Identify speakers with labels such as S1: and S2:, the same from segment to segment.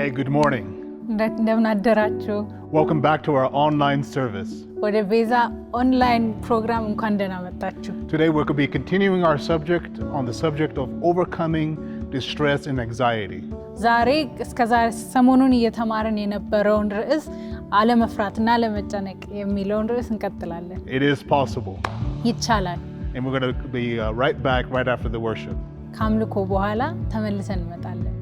S1: Hey, good morning.
S2: እንደምን አደራችሁ?
S1: Welcome back to our online service.
S2: ወደ ቤዛ ኦንላይን ፕሮግራም እንኳን ደህና መጣችሁ።
S1: Today we're going to be continuing our subject on the subject of overcoming distress and anxiety.
S2: ዛሬ እስከዛሬ ሰሞኑን እየተማርን የነበረውን ርዕስ አለመፍራትና አለመጨነቅ የሚለውን ርዕስ እንቀጥላለን።
S1: It is possible.
S2: ይቻላል።
S1: And we're going to be right back right after the worship.
S2: ካምልኮ በኋላ ተመልሰን እንመጣለን።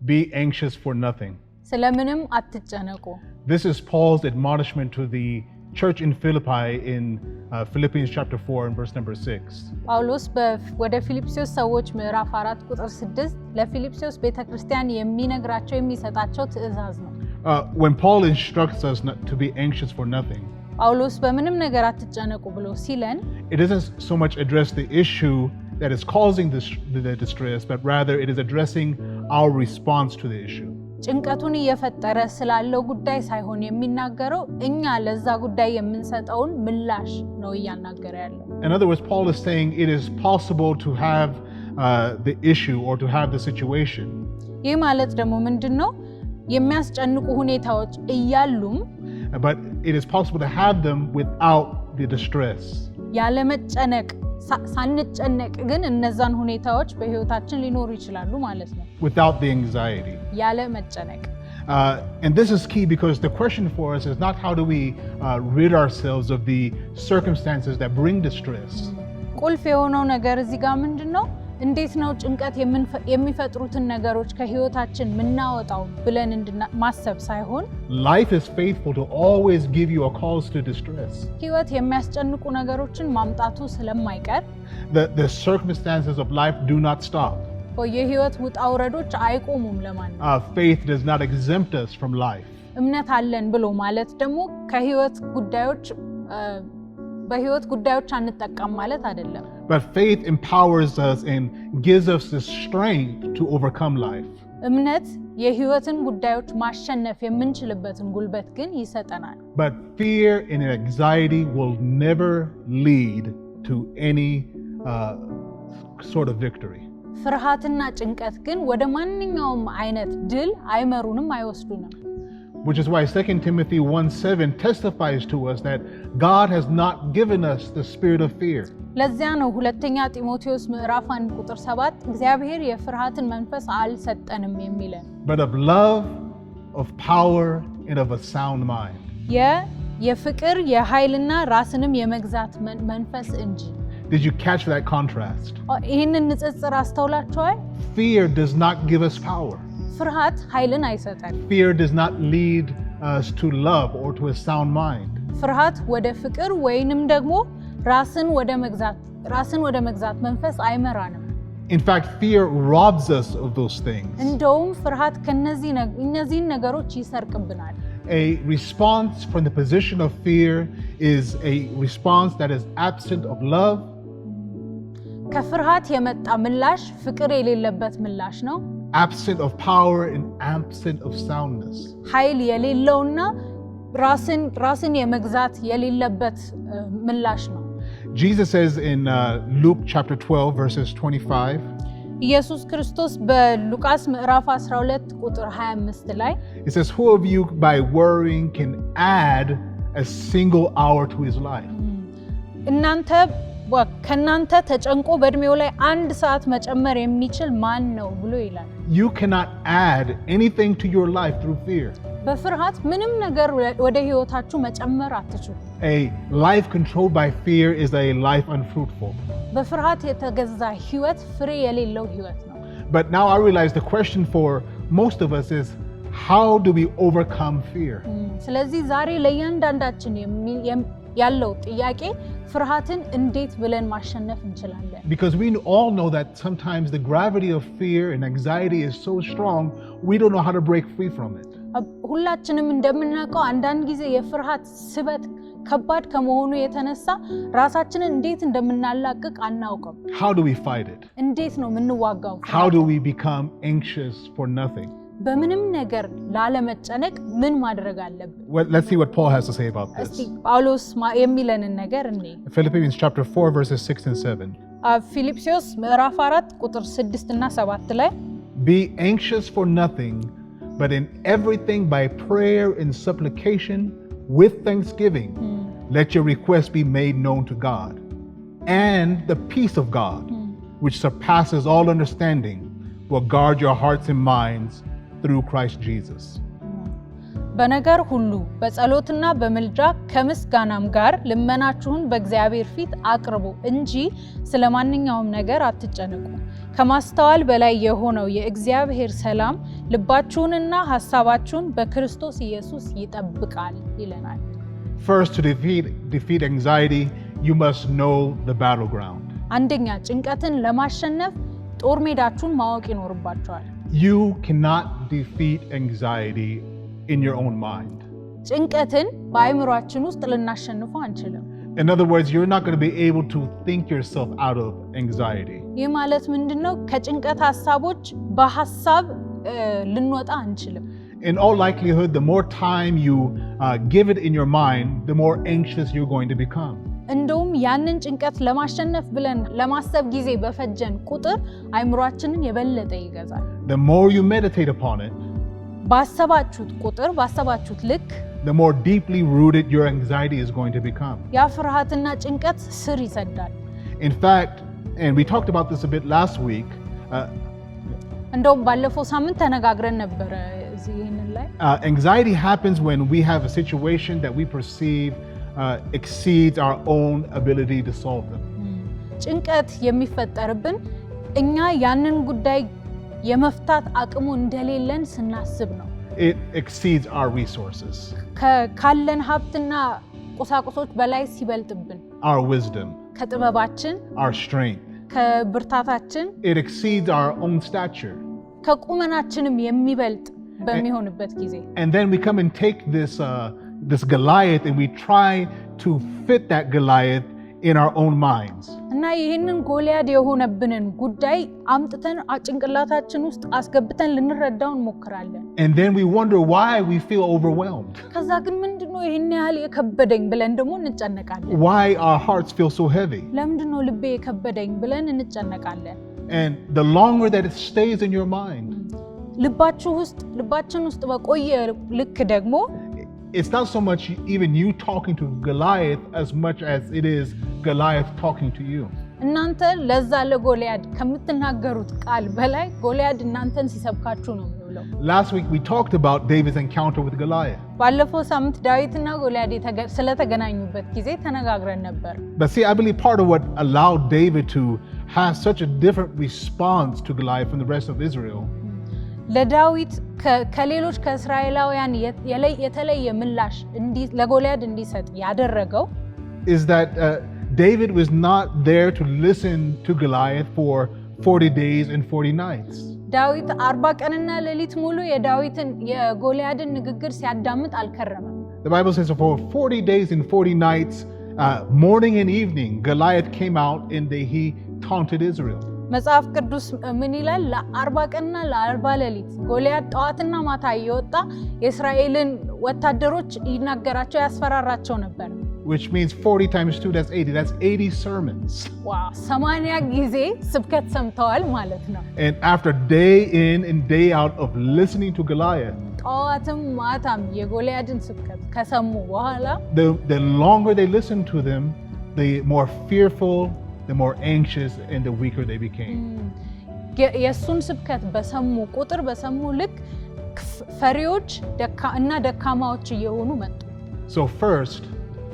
S1: Be anxious for nothing.
S2: ስለምንም አትጨነቁ።
S1: This is Paul's admonishment to the church in Philippi in Philippians chapter 4 and verse number 6.
S2: ጳውሎስ ወደ ፊልጵስዩስ ሰዎች ምዕራፍ 4 ቁጥር 6 ለፊልጵስዩስ ቤተክርስቲያን የሚነግራቸው የሚሰጣቸው ትእዛዝ ነው።
S1: When Paul instructs us not to be anxious for nothing,
S2: ጳውሎስ በምንም ነገር አትጨነቁ ብሎ ሲለን,
S1: it doesn't so much address the issue that is causing the distress, but rather it is addressing our response to the issue.
S2: ጭንቀቱን እየፈጠረ ስላለው ጉዳይ ሳይሆን የሚናገረው እኛ ለዛ ጉዳይ የምንሰጠውን ምላሽ ነው እያናገረ ያለው።
S1: In other words, Paul is saying it is possible to have the issue or to have the situation.
S2: ይህ ማለት ደግሞ ምንድነው? የሚያስጨንቁ ሁኔታዎች እያሉም
S1: but it is possible to have them without the distress.
S2: ያለ መጨነቅ ሳንጨነቅ ግን እነዛን ሁኔታዎች በህይወታችን ሊኖሩ ይችላሉ ማለት ነው።
S1: Without the anxiety.
S2: ያለ መጨነቅ.
S1: And this is key because the question for us is not how do we rid ourselves of the circumstances that bring distress.
S2: ቁልፍ የሆነው ነገር እዚህ ጋር ምንድነው? እንዴት ነው ጭንቀት የሚፈጥሩትን ነገሮች ከህይወታችን ምናወጣው ብለን ማሰብ ሳይሆን
S1: life is faithful to always give you a cause to distress.
S2: ህይወት የሚያስጨንቁ ነገሮችን ማምጣቱ ስለማይቀር
S1: the circumstances of life do not stop.
S2: የህይወት ውጣ ውረዶች አይቆሙም ለማንም።
S1: Faith does not exempt us from life.
S2: እምነት አለን ብሎ ማለት ደግሞ ከህይወት ጉዳዮች በህይወት ጉዳዮች አንጠቀም ማለት አይደለም።
S1: But faith empowers us and gives us the strength to overcome life.
S2: እምነት የህይወትን ጉዳዮች ማሸነፍ የምንችልበትን ጉልበት ግን ይሰጠናል።
S1: But fear and anxiety will never lead to any sort of victory.
S2: ፍርሃትና ጭንቀት ግን ወደ ማንኛውም አይነት ድል አይመሩንም፣ አይወስዱንም።
S1: Which is why 2 Timothy 1:7 testifies to us that God has not given us the spirit of fear.
S2: ለዚያ ነው ሁለተኛ ጢሞቴዎስ ምዕራፍ 1 ቁጥር 7 እግዚአብሔር የፍርሃትን መንፈስ አልሰጠንም የሚለን።
S1: But of love, of power and of a sound mind.
S2: የፍቅር የኃይልና ራስንም የመግዛት መንፈስ እንጂ።
S1: Did you catch that contrast?
S2: ይህንን ንጽጽር አስተውላችኋል?
S1: Fear does not give us power.
S2: ፍርሃት ኃይልን አይሰጠን።
S1: Fear does not lead us to love or to a sound mind.
S2: ፍርሃት ወደ ፍቅር ወይንም ደግሞ ራስን ወደ መግዛት መንፈስ አይመራንም።
S1: In fact, fear robs us of those things.
S2: እንደውም ፍርሃት እነዚህን ነገሮች ይሰርቅብናል።
S1: A response from the position of fear is a response that is absent of love.
S2: ከፍርሃት የመጣ ምላሽ ፍቅር የሌለበት ምላሽ ነው።
S1: Absent of power and absent of soundness.
S2: ኃይል የሌለውና ራስን የመግዛት የሌለበት ምላሽ ነው።
S1: Jesus says in Luke chapter 12 verses 25.
S2: ኢየሱስ ክርስቶስ በሉቃስ ምዕራፍ 12 ቁጥር 25 ላይ
S1: it says, who of you by worrying can add a single hour to his life?
S2: ከናንተ ተጨንቆ በእድሜው ላይ አንድ ሰዓት መጨመር የሚችል ማን ነው ብሎ ይላል።
S1: You cannot add anything to your life through fear.
S2: በፍርሃት ምንም ነገር ወደ ህይወታችሁ መጨመር አትችሉ።
S1: A life controlled by fear is a life unfruitful.
S2: በፍርሃት የተገዛ ህይወት ፍሬ የሌለው ህይወት ነው።
S1: But now I realize the question for most of us is, how do we overcome fear?
S2: ስለዚህ ዛሬ ለእያንዳንዳችን ያለው ጥያቄ ፍርሃትን እንዴት ብለን ማሸነፍ እንችላለን?
S1: Because we all know that sometimes the gravity of fear and anxiety is so strong, we don't know how to break free from it.
S2: ሁላችንም እንደምናውቀው አንዳንድ ጊዜ የፍርሃት ስበት ከባድ ከመሆኑ የተነሳ ራሳችንን እንዴት እንደምናላቅቅ አናውቅም።
S1: How do we fight it?
S2: እንዴት ነው የምንዋጋው?
S1: How do we become anxious for nothing?
S2: በምንም ነገር ላለመጨነቅ ምን ማድረግ አለብን?
S1: Well, let's see what Paul has to say about this.
S2: እስቲ ጳውሎስ የሚለንን ነገር እንይ።
S1: Philippians chapter 4 verses 6 and 7.
S2: ፊልጵስዩስ ምዕራፍ 4 ቁጥር 6 እና 7 ላይ
S1: Be anxious for nothing, but in everything by prayer and supplication with thanksgiving, let your requests be made known to God. And the peace of God, which surpasses all understanding, will guard your hearts and minds through Christ Jesus.
S2: በነገር ሁሉ በጸሎትና በምልጃ ከምስጋናም ጋር ልመናችሁን በእግዚአብሔር ፊት አቅርቡ እንጂ ስለማንኛውም ነገር አትጨነቁ። ከማስተዋል በላይ የሆነው የእግዚአብሔር ሰላም ልባችሁንና ሐሳባችሁን በክርስቶስ ኢየሱስ ይጠብቃል ይለናል።
S1: First, to defeat anxiety, you must know the battleground.
S2: አንደኛ ጭንቀትን ለማሸነፍ ጦር ሜዳችሁን ማወቅ ይኖርባችኋል።
S1: You cannot defeat anxiety in your own mind.
S2: ጭንቀትን በአእምሮአችን ውስጥ ልናሸንፈው አንችልም።
S1: In other words, you're not going to be able to think yourself out of anxiety.
S2: ይህ ማለት ምንድነው? ከጭንቀት ሐሳቦች በሐሳብ ልንወጣ አንችልም።
S1: In all likelihood, the more time you give it in your mind, the more anxious you're going to become.
S2: እንደውም ያንን ጭንቀት ለማሸነፍ ብለን ለማሰብ ጊዜ በፈጀን ቁጥር አእምሮአችንን የበለጠ ይገዛል።
S1: The more you meditate upon it,
S2: ባሰባችሁት ቁጥር ባሰባችሁት ልክ
S1: the more deeply rooted your anxiety is going to become.
S2: ያ ፍርሃትና ጭንቀት ስር ይሰዳል።
S1: In fact, and we talked about this a bit last week,
S2: እንደውም ባለፈው ሳምንት ተነጋግረን ነበረ ይህንን ላይ
S1: anxiety happens when we have a situation that we perceive exceeds our own ability to solve them.
S2: ጭንቀት የሚፈጠርብን እኛ ያንን ጉዳይ የመፍታት አቅሙ እንደሌለን ስናስብ ነው።
S1: It exceeds our resources.
S2: ካለን ሀብትና ቁሳቁሶች በላይ ሲበልጥብን፣
S1: our wisdom,
S2: ከጥበባችን፣
S1: our strength,
S2: ከብርታታችን፣
S1: it exceeds our own stature.
S2: ከቁመናችንም የሚበልጥ በሚሆንበት ጊዜ
S1: and then we come and take this Goliath and we try to fit that Goliath in our own minds.
S2: እና ይሄንን ጎልያድ የሆነብንን ጉዳይ አምጥተን ጭንቅላታችን ውስጥ አስገብተን ልንረዳው እንሞክራለን።
S1: And then we wonder why we feel overwhelmed.
S2: ከዛ ግን ምንድነው ይሄን ያህል የከበደኝ ብለን ደግሞ እንጨነቃለን።
S1: Why our hearts feel so heavy.
S2: ለምንድነው ልቤ የከበደኝ ብለን እንጨነቃለን።
S1: And the longer that it stays in your mind,
S2: ልባችን ውስጥ በቆየ ልክ ደግሞ
S1: it's not so much even you talking to Goliath as much as it is Goliath talking to you.
S2: እናንተ ለዛ ለጎልያድ ከምትናገሩት ቃል በላይ ጎልያድ እናንተን ሲሰብካችሁ ነው የሚውለው።
S1: Last week we talked about David's encounter with Goliath.
S2: ባለፈው ሳምንት ዳዊትና ጎልያድ ስለተገናኙበት ጊዜ ተነጋግረን ነበር።
S1: But see, I believe part of what allowed David to have such a different response to Goliath from the rest of Israel
S2: ለዳዊት ከሌሎች ከእስራኤላውያን የተለየ ምላሽ ለጎልያድ እንዲሰጥ ያደረገው
S1: is that David was not there to listen to Goliath for 40 days and 40 nights.
S2: ዳዊት 40 ቀንና ሌሊት ሙሉ የጎልያድን ንግግር ሲያዳምጥ አልከረመም።
S1: The Bible says for 40 days and 40 nights, morning and evening, Goliath came out and he taunted Israel.
S2: መጽሐፍ ቅዱስ ምን ይላል? ለ40 ቀንና ለ40 ሌሊት ጎልያድ ጠዋትና ማታ እየወጣ የእስራኤልን ወታደሮች ይናገራቸው ያስፈራራቸው ነበር።
S1: Which means 40 times 2, that's 80. That's 80 sermons.
S2: Wow, 80 ጊዜ ስብከት ሰምተዋል ማለት ነው።
S1: And after day in and day out of listening to Goliath,
S2: ጠዋትም ማታም የጎልያድን ስብከት ከሰሙ በኋላ
S1: the longer they listened to them, the more fearful, the more anxious, and the weaker they became.
S2: የሱን ስብከት በሰሙ ቁጥር በሰሙ ልክ ፈሪዎች እና ደካማዎች እየሆኑ መጡ።
S1: So first,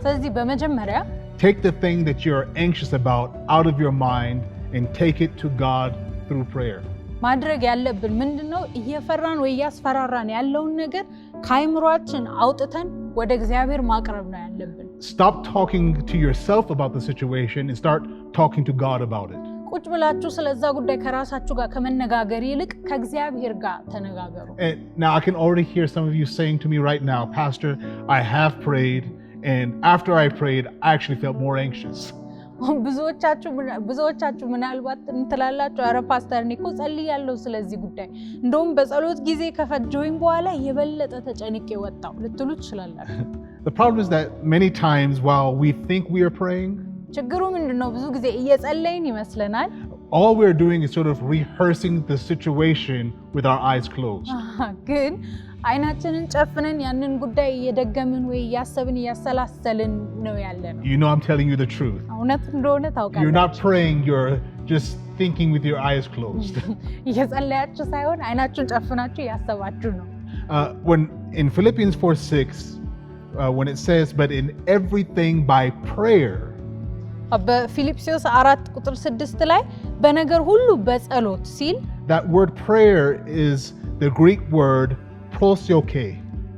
S2: ስለዚህ በመጀመሪያ
S1: take the thing that you're anxious about out of your mind and take it to God through prayer.
S2: ማድረግ ያለብን ምንድነው? እየፈራን ወይ ያስፈራራን ያለውን ነገር ከአይምሮአችን አውጥተን ወደ እግዚአብሔር ማቅረብ ነው ያለብን።
S1: Stop talking to yourself about the situation and start talking to God about it.
S2: ቁጭ ብላችሁ ስለዛ ጉዳይ ከራሳችሁ ጋር ከመነጋገር ይልቅ ከእግዚአብሔር ጋር ተነጋገሩ።
S1: Now I can already hear some of you saying to me right now, Pastor, I have prayed, and after I prayed, I actually felt more anxious.
S2: ብዙዎቻችሁ ምናልባት እንትላላችሁ፣ አረ ፓስተር እኔ እኮ ጸልያለሁ ስለዚህ ጉዳይ እንደውም በጸሎት ጊዜ ከፈጀሁኝ በኋላ የበለጠ ተጨንቄ ወጣሁ ልትሉ ትችላላችሁ።
S1: The problem is that many times while we think we are praying,
S2: ችግሩ ምንድነው? ብዙ ጊዜ እየጸለይን ይመስለናል።
S1: All we're doing is sort of rehearsing the situation with our eyes closed.
S2: ግን አይናችንን ጨፍነን ያንን ጉዳይ እየደገምን ወይ እያሰብን እያሰላሰልን ነው ያለነው።
S1: You know I'm telling you the truth.
S2: እውነት እንደሆነ ታውቃለህ።
S1: You're not praying, you're just thinking with your eyes closed.
S2: እየጸለያችሁ ሳይሆን አይናችሁን ጨፍናችሁ እያሰባችሁ ነው።
S1: When in Philippians 4:6, when it says, but in everything by prayer.
S2: በፊልጵስዩስ 4:6 ላይ በነገር ሁሉ በጸሎት ሲል
S1: that word prayer is the Greek word prosioke.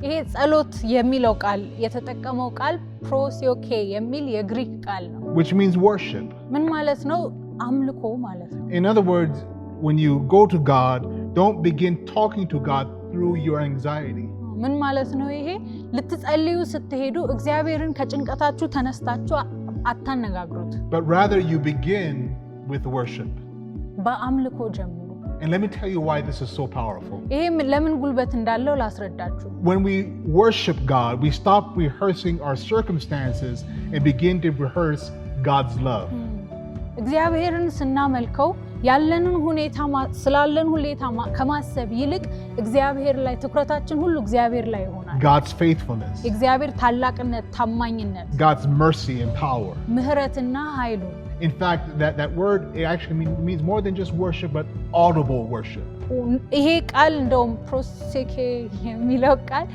S2: ይሄ ጸሎት የሚለው ቃል የተጠቀመው ቃል ፕሮሲዮኬ የሚል የግሪክ ቃል ነው,
S1: which means worship.
S2: ምን ማለት ነው? አምልኮ ማለት ነው.
S1: In other words, when you go to God, don't begin talking to God through your anxiety.
S2: ምን ማለት ነው ይሄ? ልትጸልዩ ስትሄዱ እግዚአብሔርን ከጭንቀታችሁ ተነስታችሁ አታነጋግሩት.
S1: But rather you begin with worship.
S2: በአምልኮ ጀምሩ.
S1: And let me tell you why this is so powerful.
S2: ይሄም ለምን ጉልበት እንዳለው ላስረዳችሁ.
S1: When we worship God, we stop rehearsing our circumstances and begin to rehearse God's love.
S2: እግዚአብሔርን ስናመልከው ያለንን ሁኔታ ስላለን ሁኔታ ከማሰብ ይልቅ እግዚአብሔር ላይ ትኩረታችን ሁሉ እግዚአብሔር ላይ ይሆናል.
S1: God's faithfulness.
S2: እግዚአብሔር ታላቅነት፣ ታማኝነት,
S1: God's mercy and power.
S2: ምህረትና ኃይሉ.
S1: In fact, that word it actually means more than just worship, but audible worship.
S2: ይሄ ቃል እንደውም ፕሮሴኬ የሚለው ቃል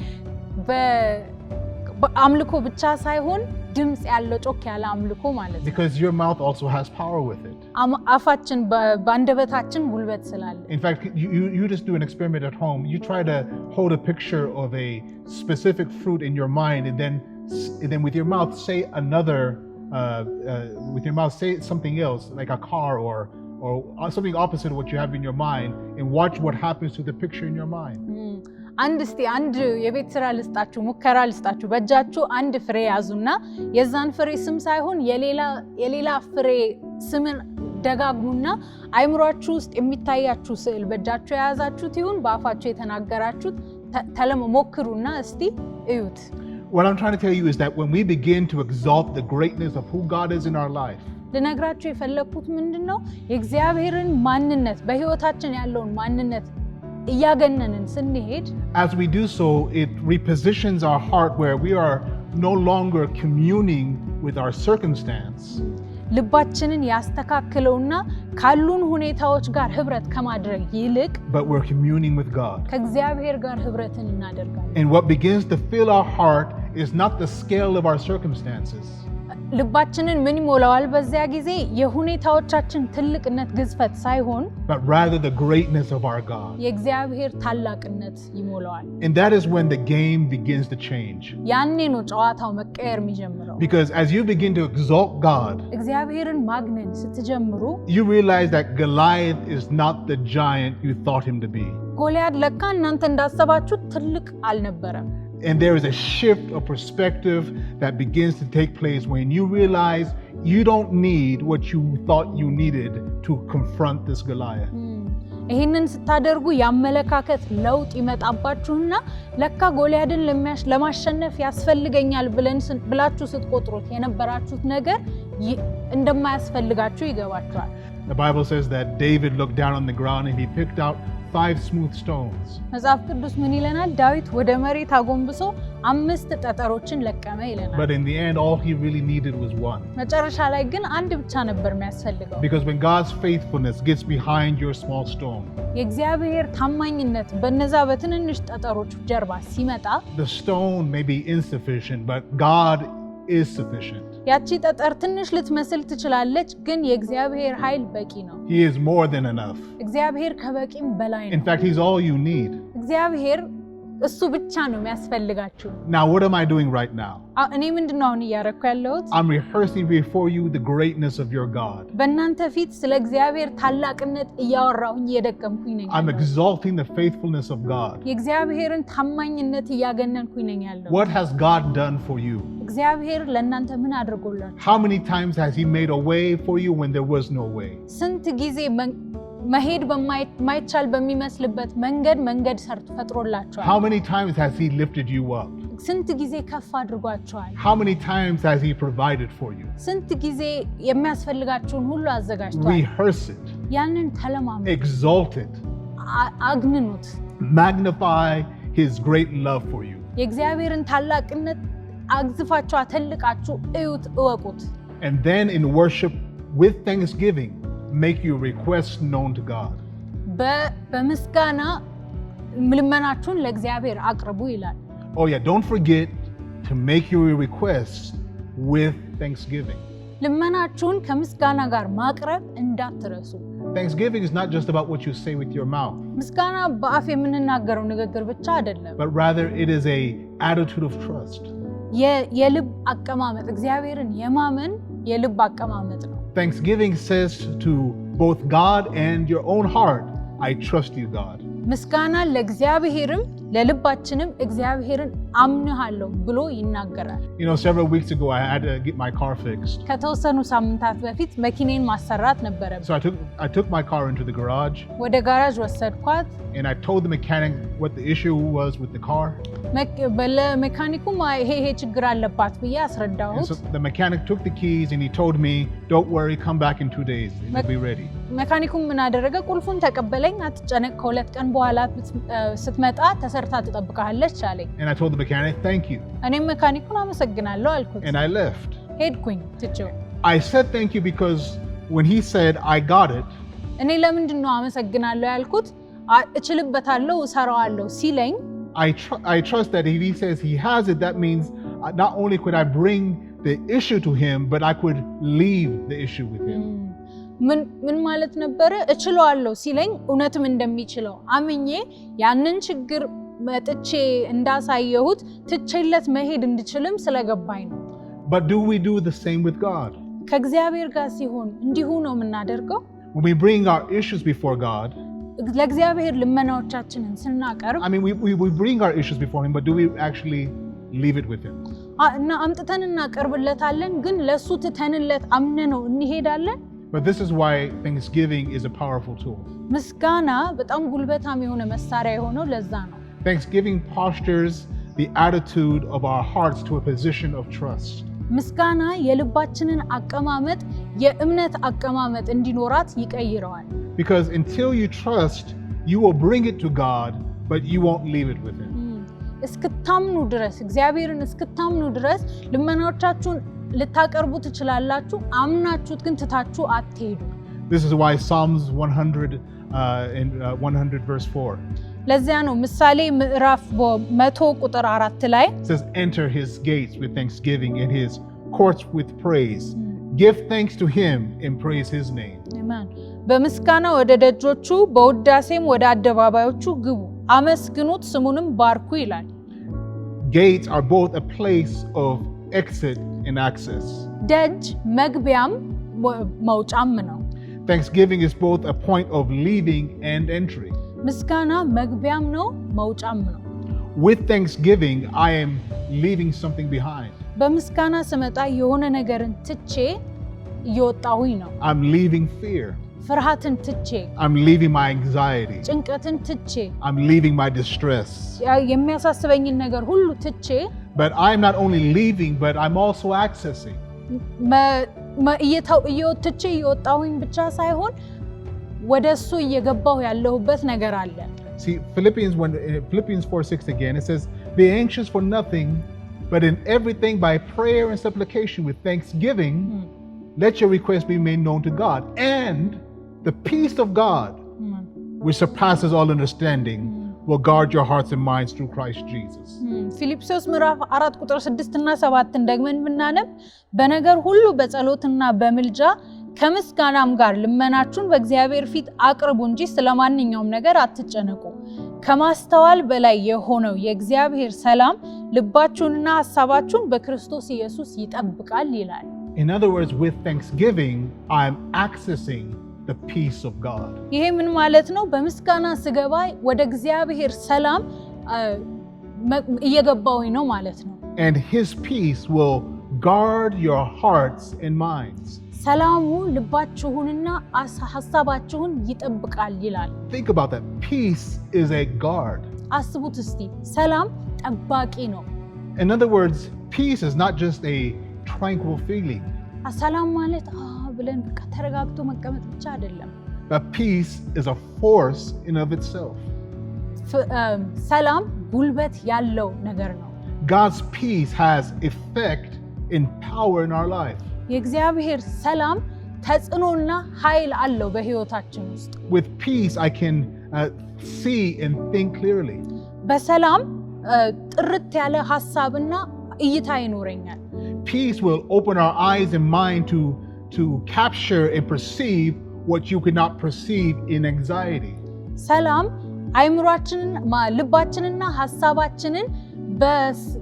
S2: በአምልኮ ብቻ ሳይሆን ድምጽ ያለው ጮክ ያለ አምልኮ ማለት ነው.
S1: Because your mouth also has power with it.
S2: አፋችን በአንደበታችን ጉልበት ስላለ.
S1: In fact, you just do an experiment at home. You try to hold a picture of a specific fruit in your mind, and then with your mouth say another. With your mouth say something else, like a car or something opposite of what you have in your mind, and watch what happens to the picture in your mind.
S2: አንድ የቤት ስራ ልስጣችሁ፣ ሙከራ ልስጣችሁ። በእጃችሁ አንድ ፍሬ ያዙና የዛን ፍሬ ስም ሳይሆን የሌላ ፍሬ ስምን ደጋግሙና አይምሯችሁ ውስጥ የሚታያችሁ ስዕል በእጃችሁ የያዛችሁት ይሁን በአፋችሁ የተናገራችሁት ሞክሩና እስቲ እዩት።
S1: What I'm trying to tell you is that when we begin to exalt the greatness of who God is in our life,
S2: ልነግራችሁ የፈለኩት ምንድነው? የእግዚአብሔርን ማንነት በህይወታችን ያለውን ማንነት እያገነንን ስንሄድ,
S1: as we do so, it repositions our heart where we are no longer communing with our circumstance.
S2: ልባችንን ያስተካክለውና ካሉን ሁኔታዎች ጋር ህብረት ከማድረግ ይልቅ
S1: but we're communing with God.
S2: ከእግዚአብሔር ጋር ህብረትን እናደርጋለን.
S1: And what begins to fill our heart is not the scale of our circumstances.
S2: ልባችንን ምን ይሞላዋል? በዚያ ጊዜ የሁኔታዎቻችን ትልቅነት ግዝፈት ሳይሆን
S1: but rather the greatness of our God.
S2: የእግዚአብሔር ታላቅነት ይሞላዋል.
S1: And that is when the game begins to change.
S2: ያኔ ነው ጨዋታው መቀየር የሚጀምረው.
S1: Because as you begin to exalt God,
S2: እግዚአብሔርን ማግነን ስትጀምሩ,
S1: you realize that Goliath is not the giant you thought him to be.
S2: ጎልያድ ለካ እናንተ እንዳሰባችሁት ትልቅ አልነበረም.
S1: And there is a shift of perspective that begins to take place when you realize you don't need what you thought you needed to confront this Goliath.
S2: ይህንን ስታደርጉ ያመለካከት ለውጥ ይመጣባችሁና ለካ ጎልያድን ለማሸነፍ ያስፈልገኛል ብላችሁ ስትቆጥሩት የነበራችሁት ነገር እንደማያስፈልጋችሁ ይገባችኋል።
S1: The Bible says that David looked down on the ground and he picked out 5 smooth stones.
S2: መጽሐፍ ቅዱስ ምን ይለናል? ዳዊት ወደ መሬት አጎንብሶ 5 ጠጠሮችን ለቀመ ይለናል።
S1: But in the end all he really needed was one.
S2: መጨረሻ ላይ ግን አንድ ብቻ ነበር የሚያስፈልገው።
S1: Because when God's faithfulness gets behind your small stone,
S2: የእግዚአብሔር ታማኝነት በነዛ በትንንሽ ጠጠሮች ጀርባ ሲመጣ,
S1: the stone may be insufficient, but God is sufficient.
S2: ያቺ ጠጠር ትንሽ ልትመስል ትችላለች፣ ግን የእግዚአብሔር ኃይል በቂ ነው።
S1: He is more than enough.
S2: እግዚአብሔር ከበቂም በላይ ነው።
S1: In fact, he's all you need.
S2: እግዚአብሔር እሱ ብቻ ነው የሚያስፈልጋችሁ።
S1: Now what am I doing right now?
S2: እኔ ምንድነው አሁን እያደረኩ ያለሁት?
S1: I'm rehearsing before you the greatness of your God.
S2: በእናንተ ፊት ስለ እግዚአብሔር ታላቅነት እያወራሁኝ እየደገምኩኝ ነኝ።
S1: I'm exalting the faithfulness of God.
S2: የእግዚአብሔርን ታማኝነት እያገነንኩኝ ነኝ ያለሁት።
S1: What has God done for you?
S2: እግዚአብሔር ለእናንተ ምን አድርጎላችሁ?
S1: How many times has he made a way for you when there was no way?
S2: ስንት ጊዜ መሄድ በማይቻል በሚመስልበት መንገድ ፈጥሮላችኋል?
S1: How many times has he lifted you up?
S2: ስንት ጊዜ ከፍ አድርጓችኋል?
S1: How many times has he provided for you?
S2: ስንት ጊዜ የሚያስፈልጋችሁን ሁሉ አዘጋጅቷል?
S1: Rehearse it.
S2: ያንን ተለማመዱ።
S1: Exalt it.
S2: አግንኑት።
S1: Magnify his great love for you.
S2: የእግዚአብሔርን ታላቅነት አግዝፋችሁ አተልቃችሁ እዩት፣ እወቁት።
S1: And then in worship with thanksgiving, make your requests known to God.
S2: በምስጋና ልመናችሁን ለእግዚአብሔር አቅርቡ ይላል።
S1: Oh yeah, don't forget to make your requests with thanksgiving.
S2: ልመናችሁን ከምስጋና ጋር ማቅረብ እንዳትረሱ።
S1: Thanksgiving is not just about what you say with your mouth.
S2: ምስጋና በአፍ የምንናገረው ንግግር ብቻ አይደለም።
S1: But rather it is a attitude of trust.
S2: የልብ አቀማመጥ እግዚአብሔርን የማመን የልብ አቀማመጥ ነው።
S1: Thanksgiving says to both God and your own heart, I trust you, God.
S2: ምስጋና ለእግዚአብሔርም ለልባችንም እግዚአብሔርን አምንሃለሁ ብሎ ይናገራል።
S1: You know, several weeks ago I had to get my car fixed.
S2: ከተወሰኑ ሳምንታት በፊት መኪናዬን ማሰራት ነበረብኝ።
S1: So I took my car into the garage.
S2: ወደ ጋራጅ ወሰድኳት።
S1: And I told the mechanic what the issue was with the car.
S2: ለሜካኒኩም ይሄ ችግር አለባት ብዬ አስረዳሁት።
S1: So the mechanic took the keys and he told me, don't worry, come back in 2 days, it'll be ready.
S2: ሜካኒኩም ምን አደረገ? ቁልፉን ተቀበለኝ፣ አትጨነቅ፣ ከሁለት ቀን በኋላ ስትመጣ ተሰርታ ትጠብቅሃለች አለኝ።
S1: And I told the mechanic, thank you.
S2: እኔም ሜካኒኩን አመሰግናለሁ አልኩት።
S1: And I left.
S2: ሄድኩኝ ትቼው።
S1: I said thank you because when he said I got it,
S2: እኔ ለምንድን ነው አመሰግናለሁ ያልኩት? እችልበታለሁ እሰራዋለሁ ሲለኝ
S1: I trust that if he says he has it, that means not only could I bring the issue to him, but I could leave the issue with him.
S2: ምን ማለት ነበረ? እችለዋለሁ ሲለኝ እውነትም እንደሚችለው አምኜ ያንን ችግር መጥቼ እንዳሳየሁት ትቼለት መሄድ እንድችልም ስለገባኝ ነው።
S1: But do we do the same with God?
S2: ከእግዚአብሔር ጋር ሲሆን እንዲሁ ነው የምናደርገው?
S1: When we bring our issues before God,
S2: ለእግዚአብሔር ልመናዎቻችንን ስናቀርብ
S1: I mean, we bring our issues before him, but do we actually leave it with him?
S2: እና አምጥተን እናቀርብለታለን፣ ግን ለሱ ትተንለት አምነነው እንሄዳለን?
S1: But this is why Thanksgiving is a powerful tool.
S2: ምስጋና በጣም ጉልበታም የሆነ መሳሪያ የሆነው ለዛ ነው።
S1: Thanksgiving postures the attitude of our hearts to a position of trust.
S2: ምስጋና የልባችንን አቀማመጥ የእምነት አቀማመጥ እንዲኖራት ይቀይረዋል።
S1: Because until you trust, you will bring it to God, but you won't leave it with him.
S2: እስክታምኑ ድረስ እግዚአብሔርን እስክታምኑ ድረስ ልመናዎቻችሁን ልታቀርቡ ትችላላችሁ፣ አምናችሁት ግን ትታችሁ አትሄዱ።
S1: This is why Psalms 100 verse 4
S2: ለዚያ ነው ምሳሌ ምዕራፍ 100 ቁጥር 4 ላይ
S1: says, enter his gates with thanksgiving and his courts with praise. Give thanks to him and praise his name.
S2: አሜን። በምስጋና ወደ ደጆቹ በውዳሴም ወደ አደባባዮቹ ግቡ፣ አመስግኑት፣ ስሙንም ባርኩ ይላል።
S1: Gates are both a place of exit and access.
S2: ደጅ መግቢያም መውጫም ነው።
S1: Thanksgiving is both a point of leaving and entry.
S2: ምስጋና መግቢያም ነው መውጫም ነው።
S1: With thanksgiving, I am leaving something behind.
S2: በምስጋና ስመጣ የሆነ ነገርን ትቼ እየወጣሁኝ ነው።
S1: I'm leaving fear.
S2: ፍርሃትን ትቼ
S1: I'm leaving my anxiety.
S2: ጭንቀትን ትቼ
S1: I'm leaving my distress.
S2: የሚያሳስበኝን ነገር ሁሉ ትቼ
S1: But I'm not only leaving, but I'm also accessing.
S2: ትቼ እየወጣሁኝ ብቻ ሳይሆን ወደ እሱ እየገባሁ ያለሁበት ነገር አለ።
S1: See, Philippians 4:6 again, it says, be anxious for nothing, but in everything by prayer and supplication with thanksgiving, let your requests be made known to God. And the peace of God, which surpasses all understanding, will guard your hearts and minds through Christ Jesus.
S2: ፊልጵስዩስ ምዕራፍ 4 ቁጥር 6 እና 7 ደግመን ብናነብ በነገር ሁሉ በጸሎትና በምልጃ ከምስጋናም ጋር ልመናችሁን በእግዚአብሔር ፊት አቅርቡ እንጂ ስለማንኛውም ነገር አትጨነቁ። ከማስተዋል በላይ የሆነው የእግዚአብሔር ሰላም ልባችሁንና ሐሳባችሁን በክርስቶስ ኢየሱስ ይጠብቃል ይላል።
S1: In other words, with thanksgiving, I'm accessing the peace of God.
S2: ይሄ ምን ማለት ነው? በምስጋና ስገባ ወደ እግዚአብሔር ሰላም እየገባሁኝ ነው ማለት ነው።
S1: And his peace will guard your hearts and minds.
S2: ሰላሙ ልባችሁንና ሐሳባችሁን ይጠብቃል ይላል።
S1: Think about that. Peace is a guard.
S2: አስቡት እስቲ፣ ሰላም ጠባቂ ነው።
S1: In other words, peace is not just a tranquil feeling.
S2: ሰላም ማለት ብለን በቃ ተረጋግቶ መቀመጥ ብቻ አይደለም።
S1: But peace is a force in of itself.
S2: ሰላም ጉልበት ያለው ነገር ነው።
S1: God's peace has effect and power in our life.
S2: የእግዚአብሔር ሰላም ተጽዕኖና ኃይል አለው በህይወታችን ውስጥ።
S1: With peace, I can see and think clearly.
S2: በሰላም ጥርት ያለ ሐሳብና እይታ ይኖረኛል።
S1: Peace will open our eyes and mind to capture and perceive what you could not perceive in anxiety.
S2: ሰላም አይምሮአችንን ልባችንና ሐሳባችንን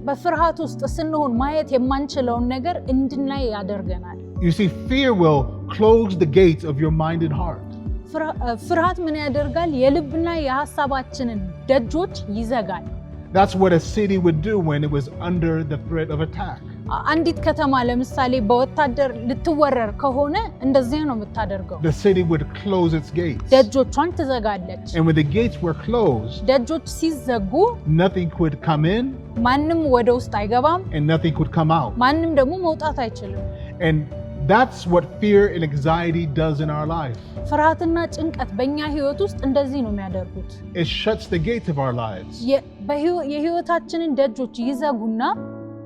S2: በፍርሃት ውስጥ ስንሆን ማየት የማንችለውን ነገር እንድናይ ያደርገናል።
S1: You see, fear will close the gates of your mind and heart.
S2: ፍርሃት ምን ያደርጋል? የልብና የሐሳባችንን ደጆች ይዘጋል።
S1: That's what a city would do when it was under the threat of attack.
S2: አንዲት ከተማ ለምሳሌ በወታደር ልትወረር ከሆነ እንደዚህ ነው የምታደርገው።
S1: The city would close its gates.
S2: ደጆቿን ትዘጋለች።
S1: And when the gates were closed,
S2: ደጆች ሲዘጉ
S1: nothing could come in
S2: ማንም ወደ ውስጥ አይገባም፣
S1: and nothing could come out.
S2: ማንም ደግሞ መውጣት አይችልም።
S1: And that's what fear and anxiety does in our life.
S2: ፍርሃትና ጭንቀት በእኛ ህይወት ውስጥ እንደዚህ ነው የሚያደርጉት።
S1: It shuts the gates of our lives.
S2: የህይወታችንን ደጆች ይዘጉና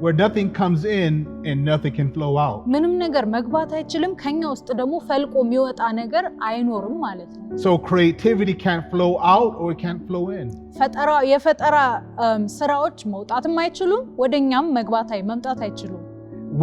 S1: where nothing comes in and nothing can flow out.
S2: ምንም ነገር መግባት አይችልም፣ ከኛ ውስጥ ደግሞ ፈልቆ የሚወጣ ነገር አይኖርም ማለት ነው።
S1: So creativity can't flow out or it can't flow in.
S2: የፈጠራ ስራዎች መውጣትም አይችሉም፣ ወደኛም መምጣት አይችሉም።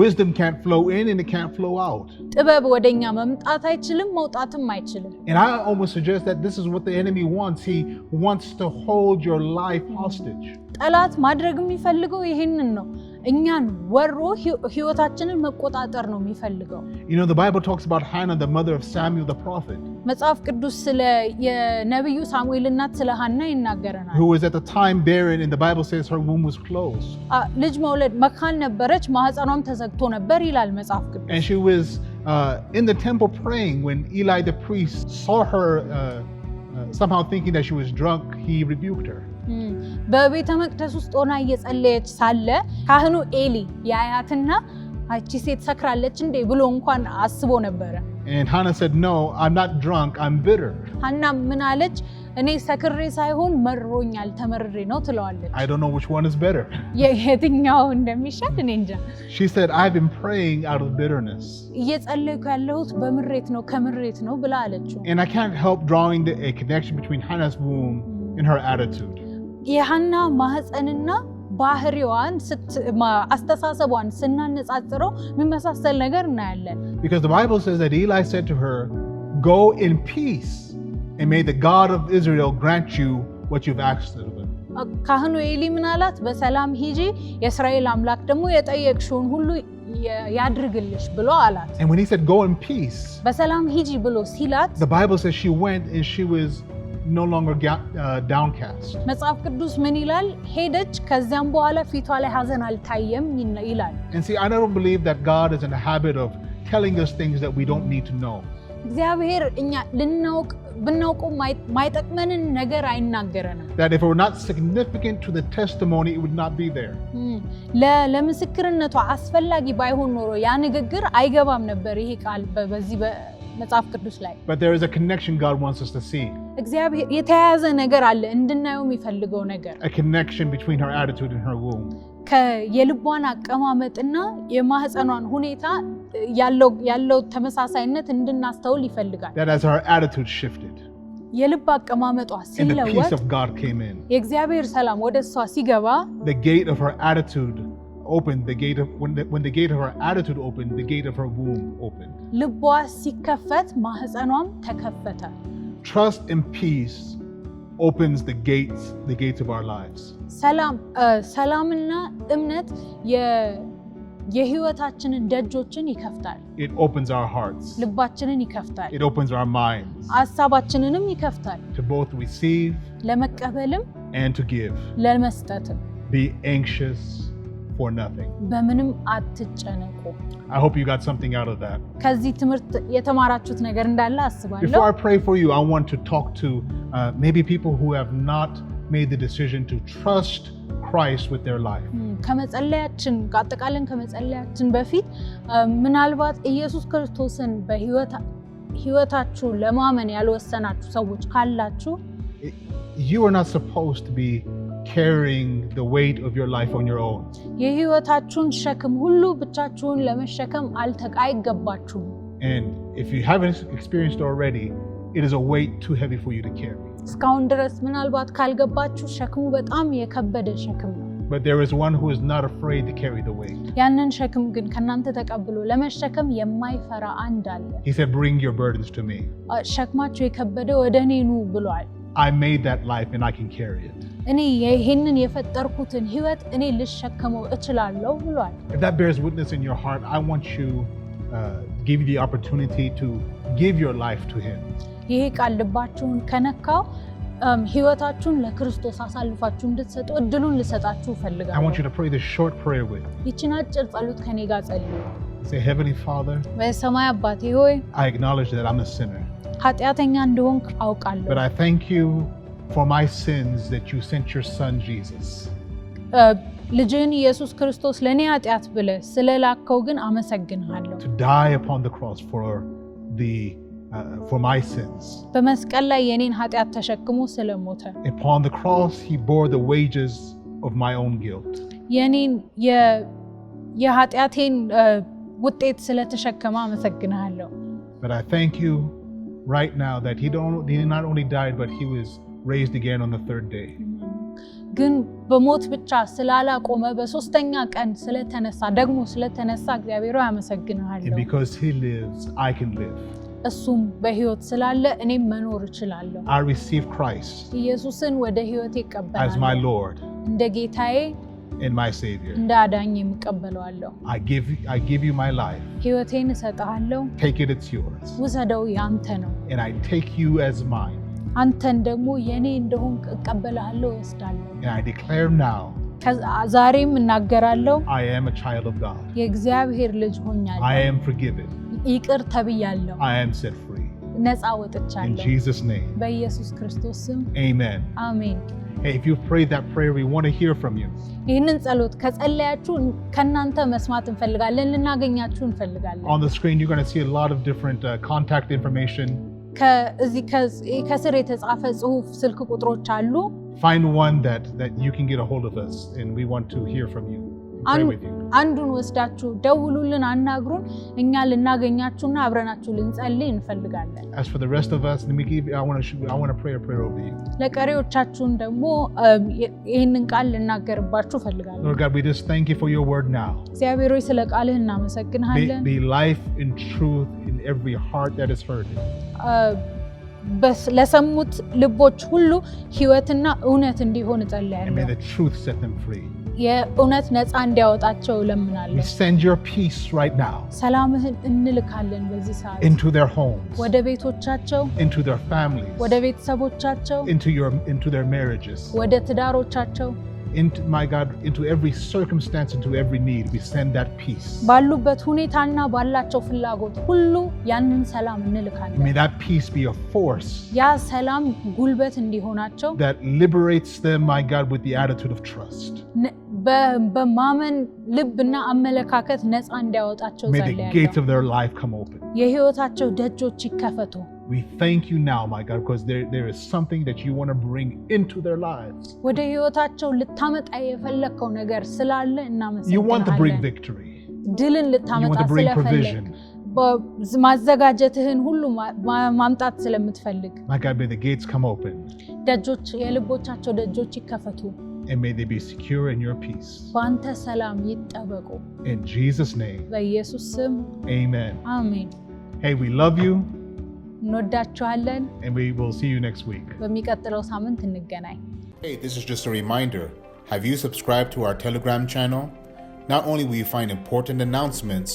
S1: Wisdom can't flow in and it can't flow out.
S2: ጥበብ ወደኛ መምጣት አይችልም፣ መውጣትም አይችልም።
S1: And I almost suggest that this is what the enemy wants. He wants to hold your life hostage.
S2: ጠላት ማድረግ የሚፈልገው ይሄንን ነው። እኛን ወሮ ህይወታችንን መቆጣጠር ነው የሚፈልገው።
S1: You know, the Bible talks about Hannah, the mother of Samuel the prophet.
S2: መጽሐፍ ቅዱስ ስለ የነብዩ ሳሙኤል እናት ስለ ሐና ይናገረናል።
S1: Who was at the time barren, and the Bible says her womb was closed.
S2: ልጅ መውለድ መካን ነበረች፣ ማህፀኗም ተዘግቶ ነበር ይላል መጽሐፍ ቅዱስ።
S1: And she was in the temple praying when Eli the priest saw her somehow thinking that she was drunk. He rebuked her.
S2: በቤተ መቅደስ ውስጥ ሆና እየጸለየች ሳለ ካህኑ ኤሊ ያያትና አቺ ሴት ሰክራለች እንዴ ብሎ እንኳን አስቦ ነበረ።
S1: And Hannah said, "No, I'm not drunk, I'm bitter."
S2: ሐና ምን አለች? እኔ ሰክሬ ሳይሆን መሮኛል፣ ተመርሬ ነው ትለዋለች።
S1: I don't know which one is better.
S2: የትኛው እንደሚሻል እኔ እንጃ።
S1: She said, "I've been praying out of bitterness."
S2: እየጸለይኩ ያለሁት በምሬት ነው ከምሬት ነው ብላ አለችው።
S1: And I can't help drawing a connection between Hannah's womb and her attitude.
S2: የሐና ማህፀንና ባህሪዋን አስተሳሰቧን ስናነጻጽረው የሚመሳሰል ነገር እናያለን።
S1: Because the Bible says that Eli said to her, "Go in peace, and may the God of Israel grant you what you've asked of him."
S2: ካህኑ ኤሊ ምን አላት? በሰላም ሂጂ፣ የእስራኤል አምላክ ደግሞ የጠየቅሽውን ሁሉ ያድርግልሽ ብሎ አላት።
S1: And when he said, "Go in peace,"
S2: በሰላም ሂጂ ብሎ ሲላት
S1: the Bible says she went and she was no longer downcast.
S2: መጽሐፍ ቅዱስ ምን ይላል? ሄደች፣ ከዚያም በኋላ ፊቷ ላይ ሐዘን አልታየም ይላል።
S1: And see, I don't believe that God is in the habit of telling us things that we don't need to know.
S2: እግዚአብሔር እኛ ብናውቀው ማይጠቅመንን ነገር አይናገረንም።
S1: That if it were not significant to the testimony, it would not be there.
S2: ለምስክርነቷ አስፈላጊ ባይሆን ኖሮ ያ ንግግር አይገባም ነበር ይሄ ቃል በዚህ መጽሐፍ ቅዱስ ላይ።
S1: But there is a connection God wants us to see.
S2: እግዚአብሔር የተያያዘ ነገር አለ እንድናየው የሚፈልገው ነገር።
S1: A connection between her attitude and her womb.
S2: የልቧን አቀማመጥና የማህፀኗን ሁኔታ ያለው ተመሳሳይነት እንድናስተውል ይፈልጋል።
S1: That as her attitude shifted,
S2: የልብ አቀማመጧ
S1: and the peace
S2: ሲለወጥ
S1: of God came in,
S2: የእግዚአብሔር ሰላም ወደ እሷ ሲገባ
S1: the gate of her attitude opened. When the gate of her attitude opened, the gate of her womb opened.
S2: ልቧ ሲከፈት ማህፀኗም ተከፈተ።
S1: Trust and peace opens the gates of our lives.
S2: ሰላምና እምነት የህይወታችንን ደጆችን ይከፍታል።
S1: It opens our hearts.
S2: ልባችንን ይከፍታል።
S1: It opens our minds.
S2: ሐሳባችንንም ይከፍታል።
S1: To both receive
S2: ለመቀበልም
S1: and to give.
S2: ለመስጠትም።
S1: Be anxious for nothing.
S2: በምንም አትጨነቁ።
S1: I hope you got something out of that.
S2: ከዚህ ትምህርት የተማራችሁት ነገር እንዳለ አስባለሁ።
S1: Before I pray for you, I want to talk to maybe people who have not made the decision to trust Christ with their life.
S2: ከመጸለያችን ከመጸለያችን በፊት ምናልባት ኢየሱስ ክርስቶስን በህይወታችሁ ለማመን ያልወሰናችሁ ሰዎች ካላችሁ
S1: you are not supposed to be carrying the weight of your life on your own.
S2: የህይወታችሁን ሸክም ሁሉ ብቻችሁን ለመሸከም አይገባችሁም።
S1: And if you haven't experienced already, it is a weight too heavy for you to carry.
S2: እስካሁን ድረስ ምናልባት ካልገባችሁ ሸክሙ በጣም የከበደ ሸክም ነው።
S1: But there is one who is not afraid to carry the weight.
S2: ያንን ሸክም ግን ከናንተ ተቀብሎ ለመሸከም የማይፈራ አንድ አለ።
S1: He said, "Bring your burdens to me."
S2: ሸክማችሁ የከበደ ወደ እኔ ኑ ብሏል።
S1: I made that life and I can carry it.
S2: እኔ ይሄንን የፈጠርኩትን ህይወት እኔ ልሸከመው እችላለሁ ብሏል።
S1: If that bears witness in your heart, I want you give you the opportunity to give your life to him.
S2: ይሄ ቃል ልባችሁን ከነካው ህይወታችሁን ለክርስቶስ አሳልፋችሁ እንድትሰጡ እድሉን ልሰጣችሁ ፈልጋለሁ።
S1: I want you to pray this short prayer with me.
S2: ይህችን አጭር ጸሎት ከኔ ጋር ጸልዩ።
S1: Say, Heavenly Father,
S2: በሰማይ አባቴ ሆይ
S1: I acknowledge that I'm a sinner.
S2: ኃጢአተኛ እንደሆንኩ አውቃለሁ።
S1: But I thank you for my sins that you sent your son Jesus.
S2: ልጅህን ኢየሱስ ክርስቶስ ለኔ ኃጢአት ብለህ ስለላከው ግን አመሰግንሃለሁ።
S1: To die upon the cross for my sins.
S2: በመስቀል ላይ የኔን ኃጢአት ተሸክሞ ስለሞተ
S1: Upon the cross he bore the wages of my own guilt.
S2: የኔን የኃጢአቴን ውጤት ስለተሸከመ አመሰግንሃለሁ።
S1: But I thank you right now that he not only died but he was raised again on the third day.
S2: ግን በሞት ብቻ ስላላቆመ በሶስተኛ ቀን ስለተነሳ ደግሞ ስለተነሳ እግዚአብሔር አመሰግንሃለሁ።
S1: And because he lives, I can live.
S2: እሱም በህይወት ስላለ እኔም መኖር እችላለሁ።
S1: I receive Christ
S2: ኢየሱስን ወደ ህይወቴ እቀበላለሁ
S1: as my Lord
S2: እንደ ጌታዬ
S1: and my Savior.
S2: እንደ አዳኝ የምቀበለዋለሁ።
S1: I give you my life.
S2: ህይወቴን እሰጥሃለሁ።
S1: Take it, it's yours.
S2: ውሰደው ያንተ ነው።
S1: And I take you as mine.
S2: አንተን ደግሞ የኔ እንደሆንክ እቀበልሃለሁ እወስዳለሁ።
S1: And I declare now
S2: ዛሬም እናገራለሁ
S1: I am a child of God.
S2: የእግዚአብሔር ልጅ ሆኛለሁ።
S1: I am forgiven.
S2: ይቅር ተብያለሁ።
S1: I am set free.
S2: ነፃ
S1: In
S2: ወጥቻለሁ።
S1: Jesus' name.
S2: በኢየሱስ ክርስቶስ ስም
S1: Amen.
S2: አሜን።
S1: Hey, if you've prayed that prayer, we want to hear from you.
S2: ይህንን ጸሎት ከጸለያችሁ ከናንተ መስማት እንፈልጋለን፣ ልናገኛችሁ እንፈልጋለን።
S1: On the screen, you're going to see a lot of different contact information.
S2: ከስር የተጻፈ ጽሁፍ ስልክ ቁጥሮች አሉ።
S1: Find one that you can get a hold of us, and we want to hear from you. Pray with you.
S2: አንዱን ወስዳችሁ ደውሉልን፣ አናግሩን። እኛ ልናገኛችሁና አብረናችሁ ልንጸልይ እንፈልጋለን።
S1: As for the rest of us, I want to pray a prayer over you.
S2: ለቀሪዎቻችሁን ደግሞ ይህንን ቃል ልናገርባችሁ ፈልጋለሁ።
S1: Lord God, we just thank you for your word now.
S2: እግዚአብሔር ሆይ ስለ ቃልህ እናመሰግንሃለን።
S1: Be life and truth in every heart that has heard it.
S2: ለሰሙት ልቦች ሁሉ ህይወትና እውነት እንዲሆን እጸልያለሁ።
S1: And may the truth set them free.
S2: የእውነት ነፃ እንዲያወጣቸው እለምናለሁ።
S1: We send your peace right now
S2: ሰላምህን እንልካለን በዚህ ሰዓት
S1: into their homes,
S2: ወደ ቤቶቻቸው፣
S1: into their families,
S2: ወደ ቤተሰቦቻቸው፣
S1: into their marriages,
S2: ወደ ትዳሮቻቸው፣
S1: into every circumstance, into every need. We send that peace.
S2: ባሉበት ሁኔታና ባላቸው ፍላጎት ሁሉ ያንን ሰላም እንልካለን።
S1: May that peace be a force
S2: ያ ሰላም ጉልበት እንዲሆናቸው
S1: that liberates them, my God, with the attitude of trust.
S2: በማመን ልብና አመለካከት ነፃ እንዲያወጣቸው
S1: May the gates of their life come open.
S2: የህይወታቸው ደጆች ይከፈቱ።
S1: We thank you now, my God, because there is something that you want to bring into their lives.
S2: ወደ ህይወታቸው ልታመጣ የፈለከው ነገር ስላለ እናመሰግናለን።
S1: You want to bring victory.
S2: ድልን
S1: You
S2: ልታመጣ
S1: want to bring
S2: ስለፈለግ
S1: provision.
S2: ማዘጋጀትህን ሁሉ ማምጣት ስለምትፈልግ
S1: My God, may the gates come open.
S2: ደጆች የልቦቻቸው ደጆች ይከፈቱ።
S1: And may they be secure in your peace.
S2: በአንተ ሰላም ይጠበቁ።
S1: In Jesus' name.
S2: በኢየሱስ ስም
S1: Amen.
S2: አሜን።
S1: Hey, we love you.
S2: እንወዳችኋለን።
S1: And we will see you next week.
S2: በሚቀጥለው ሳምንት እንገናኝ።
S3: Hey, this is just a reminder. Have you subscribed to our Telegram channel? Not only will you find important announcements,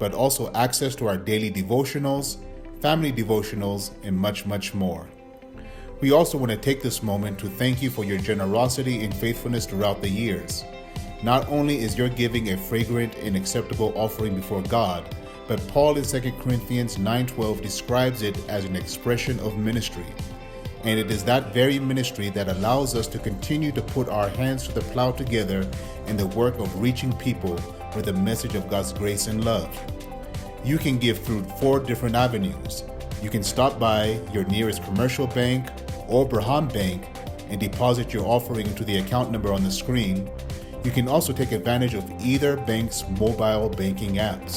S3: but also access to our daily devotionals, family devotionals, and much, much more. We also want to take this moment to thank you for your generosity and faithfulness throughout the years. Not only is your giving a fragrant and acceptable offering before God, but Paul in 2 Corinthians 9:12 describes it as an expression of ministry. And it is that very ministry that allows us to continue to put our hands to the plow together in the work of reaching people with the message of God's grace and love. You can give through 4 different avenues. You can stop by your nearest commercial bank or Braham Bank and deposit your offering into the account number on the screen. You can also take advantage of either bank's mobile banking apps.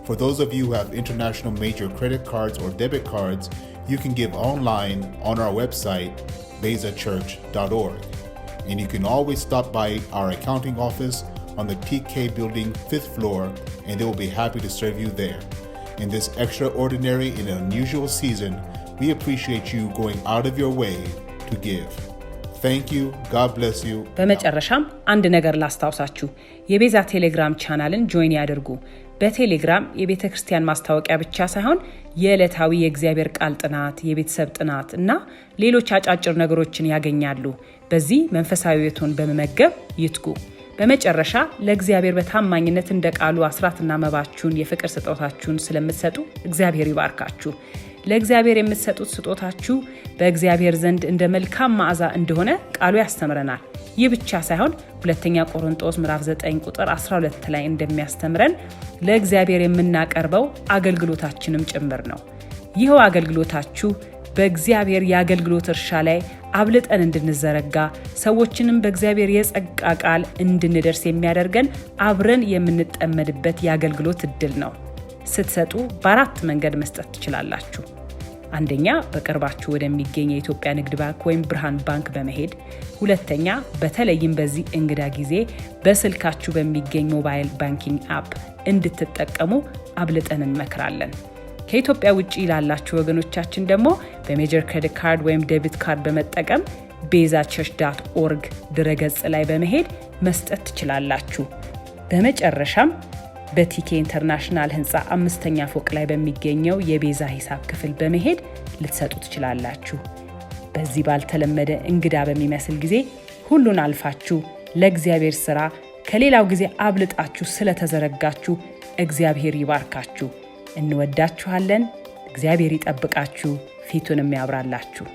S3: For those of you who have international major credit cards or debit cards, you can give online on our website, bezachurch.org. And you can always stop by our accounting office on the TK building 5th floor, and they will be happy to serve you there. In this extraordinary and unusual season, we appreciate you going out of your way to give. Thank you. God bless you.
S4: በመጨረሻም አንድ ነገር ላስታውሳችሁ። የቤዛ ቴሌግራም ቻናልን ጆይን ያድርጉ። በቴሌግራም የቤተ ክርስቲያን ማስታወቂያ ብቻ ሳይሆን የዕለታዊ የእግዚአብሔር ቃል ጥናት፣ የቤተሰብ ጥናት እና ሌሎች አጫጭር ነገሮችን ያገኛሉ። በዚህ መንፈሳዊ ሕይወትን በመመገብ ይትጉ። በመጨረሻ ለእግዚአብሔር በታማኝነት እንደ ቃሉ አስራትና መባችሁን የፍቅር ስጦታችሁን ስለምትሰጡ እግዚአብሔር ይባርካችሁ። ለእግዚአብሔር የምትሰጡት ስጦታችሁ በእግዚአብሔር ዘንድ እንደ መልካም መዓዛ እንደሆነ ቃሉ ያስተምረናል። ይህ ብቻ ሳይሆን ሁለተኛ ቆሮንቶስ ምዕራፍ 9 ቁጥር 12 ላይ እንደሚያስተምረን ለእግዚአብሔር የምናቀርበው አገልግሎታችንም ጭምር ነው። ይህው አገልግሎታችሁ በእግዚአብሔር የአገልግሎት እርሻ ላይ አብልጠን እንድንዘረጋ ሰዎችንም በእግዚአብሔር የጸጋ ቃል እንድንደርስ የሚያደርገን አብረን የምንጠመድበት የአገልግሎት እድል ነው። ስትሰጡ በአራት መንገድ መስጠት ትችላላችሁ። አንደኛ በቅርባችሁ ወደሚገኝ የኢትዮጵያ ንግድ ባንክ ወይም ብርሃን ባንክ በመሄድ፣ ሁለተኛ በተለይም በዚህ እንግዳ ጊዜ በስልካችሁ በሚገኝ ሞባይል ባንኪንግ አፕ እንድትጠቀሙ አብልጠን እንመክራለን። ከኢትዮጵያ ውጪ ላላችሁ ወገኖቻችን ደግሞ በሜጀር ክሬዲት ካርድ ወይም ዴቢት ካርድ በመጠቀም bezachurch.org ድረገጽ ላይ በመሄድ መስጠት ትችላላችሁ። በመጨረሻም በቲኬ ኢንተርናሽናል ህንፃ 5ኛ ፎቅ ላይ በሚገኘው የቤዛ ሂሳብ ክፍል በመሄድ ልትሰጡ ትችላላችሁ። በዚህ ባልተለመደ እንግዳ በሚመስል ጊዜ ሁሉን አልፋችሁ ለእግዚአብሔር ሥራ ከሌላው ጊዜ አብልጣችሁ ስለተዘረጋችሁ እግዚአብሔር ይባርካችሁ። እንወዳችኋለን። እግዚአብሔር ይጠብቃችሁ፣ ፊቱንም ያብራላችሁ።